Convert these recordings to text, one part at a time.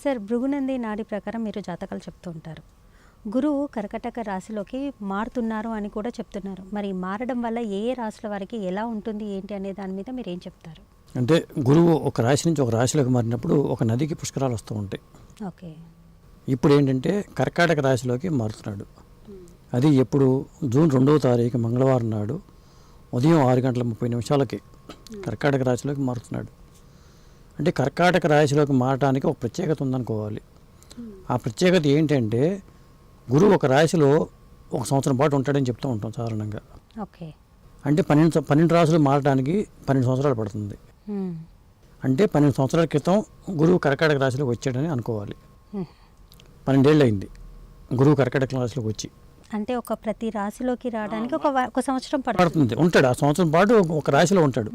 Sir Bhrigunandi నాడి ప్రకారం మీరు జాతకాలు చెప్తూ ఉంటారు. గురువు కర్కటక రాశిలోకి మారుతున్నారు అని కూడా చెప్తున్నారు. మరి మారడం వల్ల ఏ ఏ రాశుల వారికి ఎలా ఉంటుంది ఏంటి అనే దాని మీద మీరు ఏం చెప్తారు? అంటే గురువు ఒక రాశి నుంచి ఒక రాశిలోకి మారినప్పుడు ఒక నదికి పుష్కరాలు వస్తూ ఉంటాయి. ఓకే. ఇప్పుడు ఏంటంటే కర్కాటక రాశిలోకి మారుతున్నాడు. అది ఎప్పుడు జూన్ 2వ తారీఖు మంగళవారం నాడు ఉదయం 6:30 కర్కాటక రాశిలోకి మారుతున్నాడు. అంటే కర్కాటక రాశిలోకి మారడానికి ఒక ప్రత్యేకత ఉందనుకోవాలి. ఆ ప్రత్యేకత ఏంటంటే గురువు ఒక రాశిలో ఒక సంవత్సరం పాటు ఉంటాడని చెప్తూ ఉంటాం సాధారణంగా. ఓకే. అంటే 12 రాశులు మారడానికి 12 సంవత్సరాలు పడుతుంది. అంటే 12 సంవత్సరాల క్రితం గురువు కర్కాటక రాశిలోకి వచ్చాడని అనుకోవాలి. 12 ఏళ్ళు అయింది గురువు కర్కాటక రాశిలోకి వచ్చి. అంటే ఒక ప్రతి రాశిలోకి రావడానికి ఒక సంవత్సరం పడుతుంది. ఉంటాడు. ఆ సంవత్సరం పాటు ఒక రాశిలో ఉంటాడు.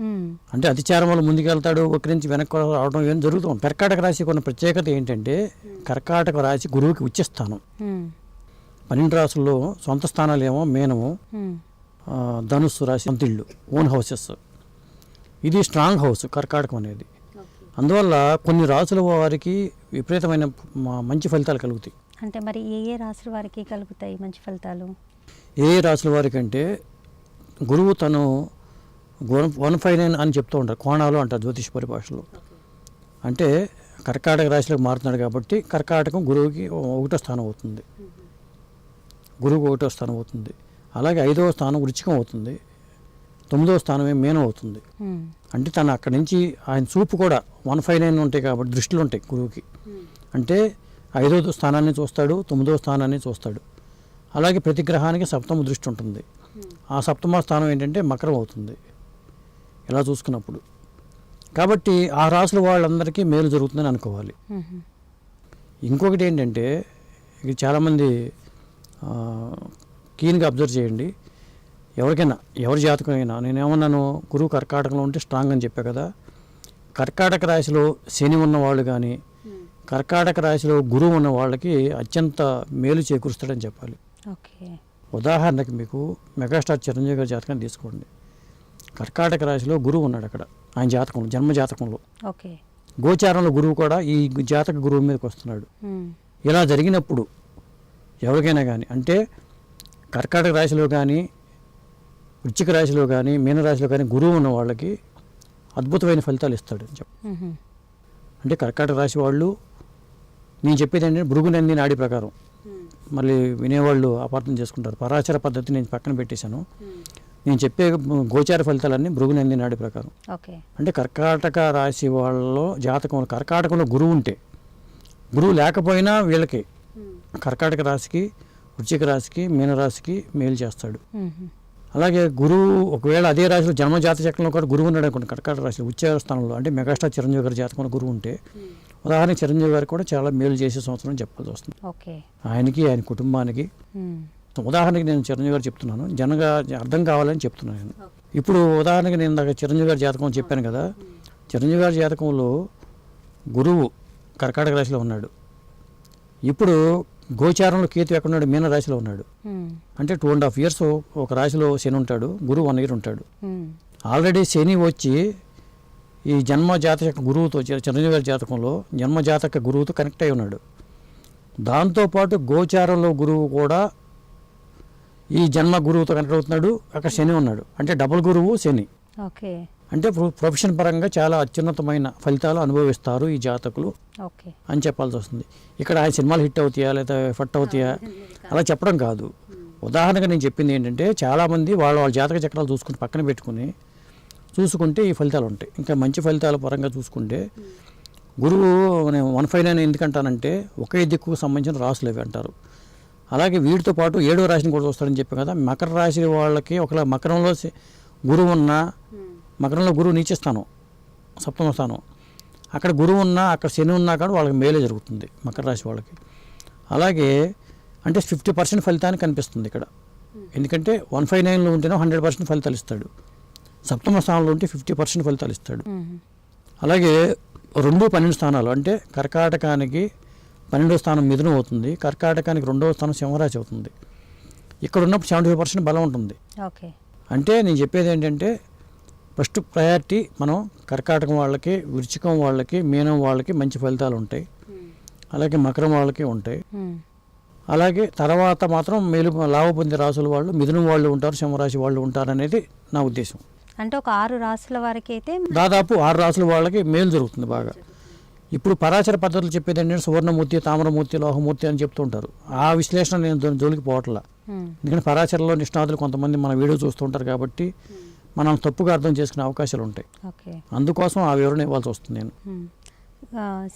అంటే అతిచారం వల్ల ముందుకెళ్తాడు, ఒకరి నుంచి వెనక్కి రావడం ఏం జరుగుతూ ఉంటుంది. కర్కాటక రాశి కొన్ని ప్రత్యేకత ఏంటంటే కర్కాటక రాశి గురువుకి ఉచ్చ స్థానం. 12 రాశుల్లో సొంత స్థానాలు ఏమో మీనము, ధనుస్సు రాశి, సొంత ఇళ్ళు, ఓన్ హౌసెస్. ఇది స్ట్రాంగ్ హౌస్ కర్కాటకం అనేది. అందువల్ల కొన్ని రాసుల వారికి విపరీతమైన మంచి ఫలితాలు కలుగుతాయి. అంటే మరి ఏ ఏ రాశుల వారికి కలుగుతాయి మంచి ఫలితాలు? ఏ రాశుల వారికి అంటే గురువు తను 159 అని చెప్తూ ఉంటారు, కోణాలు అంటారు జ్యోతిష పరిభాషలో. అంటే కర్కాటక రాశిలోకి మారుతున్నాడు కాబట్టి కర్కాటకం గురువుకి 1వ స్థానం అవుతుంది. గురువుకి 1వ స్థానం అవుతుంది. అలాగే 5వ స్థానం వృచ్చికం అవుతుంది. 9వ స్థానమే మీనం అవుతుంది. అంటే తను అక్కడి నుంచి ఆయన చూపు కూడా 159 ఉంటాయి కాబట్టి దృష్టిలు ఉంటాయి గురువుకి. అంటే 5వ స్థానాన్ని చూస్తాడు, 9వ స్థానాన్ని చూస్తాడు. అలాగే ప్రతి గ్రహానికి సప్తమ దృష్టి ఉంటుంది. ఆ సప్తమ స్థానం ఏంటంటే మకరం అవుతుంది ఇలా చూసుకున్నప్పుడు. కాబట్టి ఆ రాసుల వాళ్ళందరికీ మేలు జరుగుతుందని అనుకోవాలి. ఇంకొకటి ఏంటంటే ఇది చాలామంది కీన్గా అబ్జర్వ్ చేయండి. ఎవరికైనా ఎవరి జాతకం అయినా నేనేమన్నాను, గురువు కర్కాటకంలో ఉంటే స్ట్రాంగ్ అని చెప్పా కదా. కర్కాటక రాశిలో శని ఉన్నవాళ్ళు కానీ కర్కాటక రాశిలో గురువు ఉన్న వాళ్ళకి అత్యంత మేలు చేకూరుస్తాడని చెప్పాలి. ఓకే. ఉదాహరణకి మీకు మెగాస్టార్ చిరంజీవి గారి జాతకాన్ని తీసుకోండి. కర్కాటక రాశిలో గురువు ఉన్నాడు అక్కడ ఆయన జాతకంలో, జన్మ జాతకంలో. ఓకే. గోచారంలో గురువు కూడా ఈ జాతక గురువు మీదకి వస్తున్నాడు. ఇలా జరిగినప్పుడు ఎవరికైనా కానీ అంటే కర్కాటక రాశిలో కానీ వృశ్చిక రాశిలో కానీ మీనరాశిలో కానీ గురువు ఉన్న వాళ్ళకి అద్భుతమైన ఫలితాలు ఇస్తాడు అని చెప్పి. అంటే కర్కాటక రాశి వాళ్ళు నేను చెప్పేది ఏంటంటే భృగునంది నాడి ప్రకారం, మళ్ళీ వినేవాళ్ళు అపార్థం చేసుకుంటారు. పరాచర పద్ధతి నేను పక్కన పెట్టేశాను. నేను చెప్పే గోచార ఫలితాలన్నీ భృగునంది నాడి ప్రకారం. ఓకే. అంటే కర్కాటక రాశి వాళ్ళలో జాతకంలో కర్కాటకంలో గురువు ఉంటే, గురువు లేకపోయినా వీళ్ళకి కర్కాటక రాశికి, వృశ్చిక రాశికి, మీనరాశికి మేలు చేస్తాడు. అలాగే గురువు ఒకవేళ అదే రాశిలో జన్మజాత చక్రంలో కూడా గురువు ఉన్నాడు అనుకోండి, కర్కాటక రాశిలో ఉచ్చ స్థానంలో అంటే మెగాస్టార్ చిరంజీవి గారి జాతకంలో గురువు ఉంటే ఉదాహరణకి చిరంజీవి గారికి కూడా చాలా మేలు చేసే సంవత్సరం చెప్పాల్సి వస్తుంది. ఆయనకి, ఆయన కుటుంబానికి. ఉదాహరణకి నేను చిరంజీవి గారు చెప్తున్నాను, జనగా అర్థం కావాలని చెప్తున్నాను. ఇప్పుడు ఉదాహరణకి నేను ఇందాక చిరంజీవి గారి జాతకం చెప్పాను కదా. చిరంజీవి గారి జాతకంలో గురువు కర్కాటక రాశిలో ఉన్నాడు. ఇప్పుడు గోచారంలో కేతు ఎక్కడున్నాడు, మీన రాశిలో ఉన్నాడు. అంటే 2.5 years ఒక రాశిలో శని ఉంటాడు, గురువు 1 year ఉంటాడు. ఆల్రెడీ శని వచ్చి ఈ జన్మ జాతక గురువుతో, చిరంజీవి గారి జాతకంలో జన్మ జాతక గురువుతో కనెక్ట్ అయి ఉన్నాడు. దాంతోపాటు గోచారంలో గురువు కూడా ఈ జన్మ గురువుతో కనెక్ట్ అవుతున్నాడు. అక్కడ శని ఉన్నాడు. అంటే డబుల్ గురువు శని. ఓకే. అంటే ప్రొఫెషన్ పరంగా చాలా అత్యున్నతమైన ఫలితాలు అనుభవిస్తారు ఈ జాతకులు అని చెప్పాల్సి వస్తుంది. ఇక్కడ ఆయన సినిమాలు హిట్ అవుతాయా లేదా ఫట్ అవుతాయా అలా చెప్పడం కాదు. ఉదాహరణగా నేను చెప్పింది ఏంటంటే చాలామంది వాళ్ళ జాతక చక్రాలు చూసుకుని పక్కన పెట్టుకుని చూసుకుంటే ఈ ఫలితాలు ఉంటాయి. ఇంకా మంచి ఫలితాల పరంగా చూసుకుంటే గురువు నేను 159 ఎందుకంటానంటే ఒకే దిక్కుకు సంబంధించిన రాశులు అవి అంటారు. అలాగే వీటితో పాటు 7వ రాశిని కూడా చూస్తారని చెప్పాను కదా. మకర రాశి వాళ్ళకి ఒకవేళ మకరంలో గురువు ఉన్న, మకరంలో గురువు నీచ స్థానం, సప్తమ స్థానం, అక్కడ గురువు ఉన్నా అక్కడ శని ఉన్నా కానీ వాళ్ళకి మేలే జరుగుతుంది మకర రాశి వాళ్ళకి. అలాగే అంటే 50% ఫలితాన్ని కనిపిస్తుంది ఇక్కడ. ఎందుకంటే 159లో ఉంటేనే 100% ఫలితాలు ఇస్తాడు. సప్తమ స్థానంలో ఉంటే 50% ఫలితాలు ఇస్తాడు. అలాగే 2-12 స్థానాలు అంటే కర్కాటకానికి 12వ స్థానం మిథునం అవుతుంది, కర్కాటకానికి 2వ స్థానం సింహరాశి అవుతుంది. ఇక్కడ ఉన్నప్పుడు 75% బలం ఉంటుంది. అంటే నేను చెప్పేది ఏంటంటే ఫస్ట్ ప్రయారిటీ మనం కర్కాటకం వాళ్ళకి, వృశ్చికం వాళ్ళకి, మీనం వాళ్ళకి మంచి ఫలితాలు ఉంటాయి. అలాగే మకరం వాళ్ళకి ఉంటాయి. మ్మ్. అలాగే తర్వాత మాత్రం లాభ పొందే రాసుల వాళ్ళు మిథునం వాళ్ళు ఉంటారు, సింహరాశి వాళ్ళు ఉంటారు అనేది నా ఉద్దేశం. అంటే ఒక 6 రాసుల వారికి అయితే దాదాపు 6 రాసుల వాళ్ళకి మేలు జరుగుతుంది బాగా. ఇప్పుడు పరాశర పద్ధతులు చెప్పేది ఏంటంటే సువర్ణమూర్తి, తామ్రమూర్తి, లోహమూర్తి అని చెప్తూ ఉంటారు. ఆ విశ్లేషణ నేను జోలికి పోవట్లా. మ్మ్. ఎందుకంటే పరాశరలో నిష్ణాతులు కొంతమంది మన వీడియో చూస్తూ ఉంటారు కాబట్టి మనం తప్పుగా అర్థం చేసుకునే అవకాశాలు ఉంటాయి. ఓకే. అందుకోసం ఆ వివరణ ఇవ్వాల్సి వస్తుంది నేను. మ్మ్.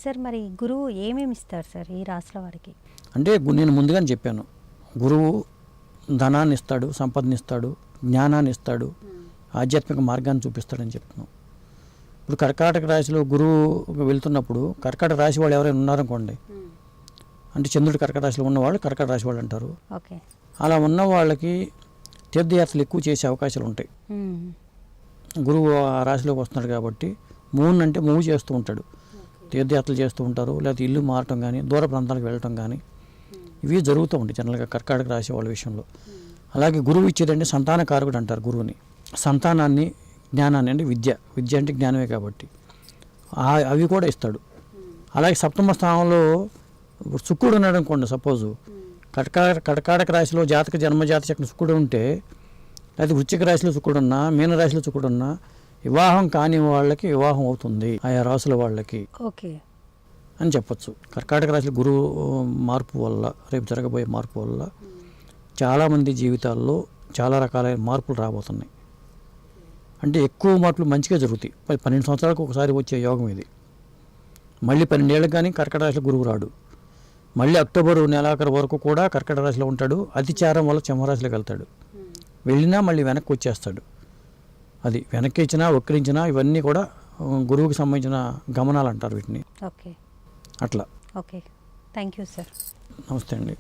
సార్ మరి గురువు ఏమేమి ఇస్తారు సార్ ఈ రాసుల వారికి? అంటే నేను ముందుగానే చెప్పాను, గురువు ధనాన్ని ఇస్తాడు, సంపదనిస్తాడు, జ్ఞానాన్ని ఇస్తాడు, ఆధ్యాత్మిక మార్గాన్ని చూపిస్తాడని చెప్తున్నాం. ఇప్పుడు కర్కాటక రాశిలో గురువు వెళ్తున్నప్పుడు కర్కాటక రాశి వాళ్ళు ఎవరైనా ఉన్నారనుకోండి, అంటే చంద్రుడు కర్కాటక రాశిలో ఉన్నవాళ్ళు కర్కాటక రాశి వాళ్ళు అంటారు. ఓకే. అలా ఉన్న వాళ్ళకి తీర్థయాత్రలు ఎక్కువ చేసే అవకాశాలు ఉంటాయి. మ్మ్. గురువు ఆ రాశిలోకి వస్తున్నాడు కాబట్టి మూన్ అంటే మూవ్ చేస్తూ ఉంటాడు, తీర్థయాత్రలు చేస్తూ ఉంటారు, లేకపోతే ఇల్లు మారటం కానీ దూర ప్రాంతాలకు వెళ్ళటం కానీ ఇవి జరుగుతూ ఉంటాయి జనరల్గా కర్కాటక రాశి వాళ్ళ విషయంలో. అలాగే గురువు ఇచ్చేదంటే సంతానకారకుడు అంటారు గురువుని. సంతానాన్ని, జ్ఞానాన్ని, అంటే విద్య అంటే జ్ఞానమే కాబట్టి అవి కూడా ఇస్తాడు. అలాగే సప్తమ స్థానంలో శుక్రుడు ఉన్నాడు అనుకోండి, సపోజు కర్కాటక రాశిలో జన్మజాత చక్రం శుక్రుడు ఉంటే, లేకపోతే వృశ్చిక రాశిలో శుక్రుడు ఉన్నా, మీన రాశిలో శుక్రుడు ఉన్నా వివాహం కాని వాళ్ళకి వివాహం అవుతుంది ఆయా రాశుల వాళ్ళకి. ఓకే. అని చెప్పచ్చు. కర్కాటక రాశిలో గురువు మార్పు వల్ల, రేపు జరగబోయే మార్పు వల్ల చాలామంది జీవితాల్లో చాలా రకాలైన మార్పులు రాబోతున్నాయి. అంటే ఎక్కువ మార్పులు మంచిగా జరుగుతాయి. 12 సంవత్సరాలకు ఒకసారి వచ్చే యోగం ఇది. మళ్ళీ 12 ఏళ్ళకి కానీ కర్కాటక రాశిలో గురువు రాడు. మళ్ళీ అక్టోబర్ నెలాఖరు వరకు కూడా కర్కాటక రాశిలో ఉంటాడు. అతిచారం వల్ల సింహరాశిలోకి వెళ్తాడు. వెళ్ళినా మళ్ళీ వెనక్కి వచ్చేస్తాడు. అది వెనక్కి ఇచ్చినా వక్రించినా ఇవన్నీ కూడా గురువుకి సంబంధించిన గమనాలు అంటారు వీటిని. ఓకే. అట్లా. ఓకే. Thank you sir. నమస్తే అండి.